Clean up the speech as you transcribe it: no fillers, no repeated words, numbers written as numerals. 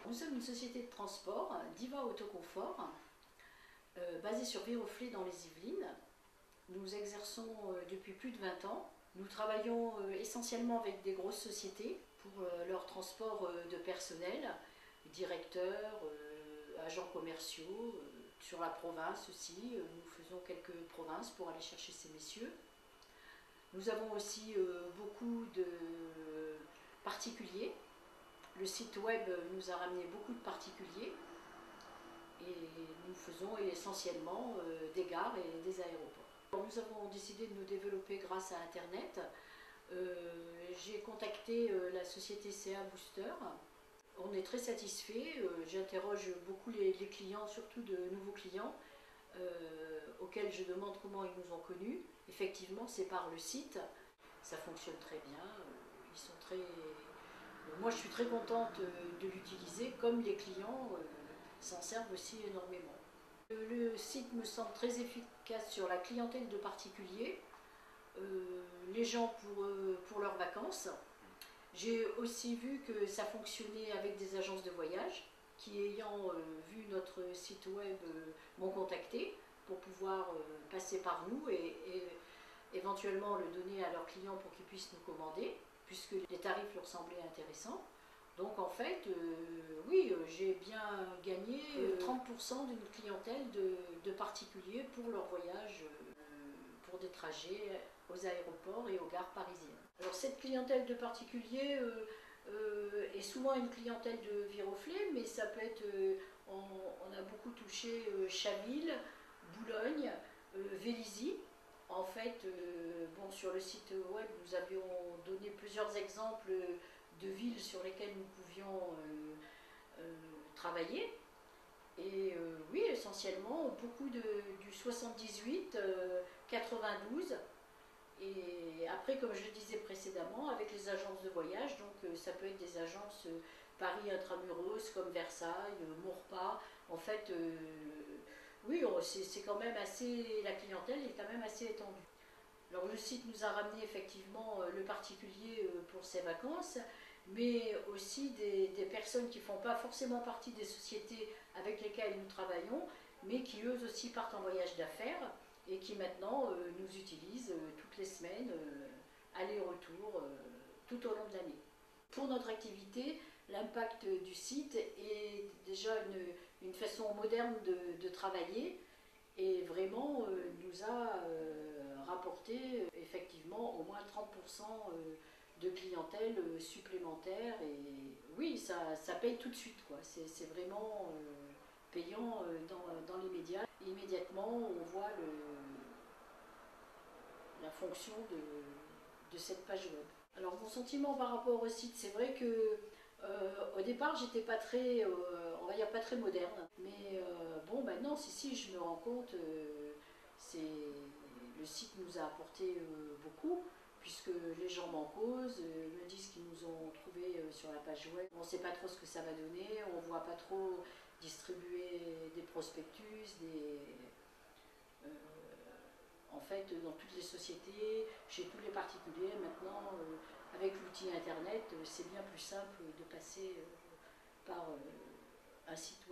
Nous sommes une société de transport, Diva Autoconfort, basée sur Viroflay dans les Yvelines. Nous exerçons depuis plus de 20 ans. Nous travaillons essentiellement avec des grosses sociétés pour leur transport de personnel, directeurs, agents commerciaux, sur la province aussi. Nous faisons quelques provinces pour aller chercher ces messieurs. Nous avons aussi beaucoup de particuliers. Le site web nous a ramené beaucoup de particuliers et nous faisons essentiellement des gares et des aéroports. Nous avons décidé de nous développer grâce à Internet. J'ai contacté la société CA Booster. On est très satisfait. J'interroge beaucoup les clients, surtout de nouveaux clients, auxquels je demande comment ils nous ont connus. Effectivement, c'est par le site. Ça fonctionne très bien. Ils sont très... Moi, je suis très contente de l'utiliser, comme les clients s'en servent aussi énormément. Le site me semble très efficace sur la clientèle de particuliers, les gens pour leurs vacances. J'ai aussi vu que ça fonctionnait avec des agences de voyage qui, ayant vu notre site web, m'ont contacté pour pouvoir passer par nous et éventuellement le donner à leurs clients pour qu'ils puissent nous commander, puisque les tarifs leur semblaient intéressants. Donc en fait, oui, j'ai bien gagné 30% d'une clientèle de particuliers pour leur voyage, pour des trajets aux aéroports et aux gares parisiennes. Alors cette clientèle de particuliers est souvent une clientèle de Viroflay, mais ça peut être, on a beaucoup touché Chaville, Boulogne, Vélizy. En fait, bon, sur le site web, nous avions donné plusieurs exemples de villes sur lesquelles nous pouvions travailler. Et oui, essentiellement, beaucoup du 78, 92. Et après, comme je le disais précédemment, avec les agences de voyage, donc ça peut être des agences Paris Intramuros, comme Versailles, Maurepas. En fait, oui, c'est quand même assez, la clientèle est quand même assez étendue. Alors le site nous a ramené effectivement le particulier pour ses vacances, mais aussi des personnes qui ne font pas forcément partie des sociétés avec lesquelles nous travaillons, mais qui eux aussi partent en voyage d'affaires et qui maintenant nous utilisent toutes les semaines, aller-retour, tout au long de l'année. Pour notre activité, l'impact du site est déjà une façon moderne de travailler et vraiment nous a rapporté effectivement au moins 30% de clientèle supplémentaire. Et oui, ça paye tout de suite, quoi. C'est vraiment payant dans les médias. Immédiatement, on voit la fonction de cette page web. Alors mon sentiment par rapport au site, c'est vrai que au départ j'étais pas très, on va dire pas très moderne, mais bon maintenant si je me rends compte, le site nous a apporté beaucoup, puisque les gens m'en causent, me disent qu'ils nous ont trouvé sur la page web. On ne sait pas trop ce que ça va donner, on ne voit pas trop distribuer des prospectus, en fait, dans toutes les sociétés, chez tous les particuliers, maintenant, avec l'outil Internet, c'est bien plus simple de passer par un site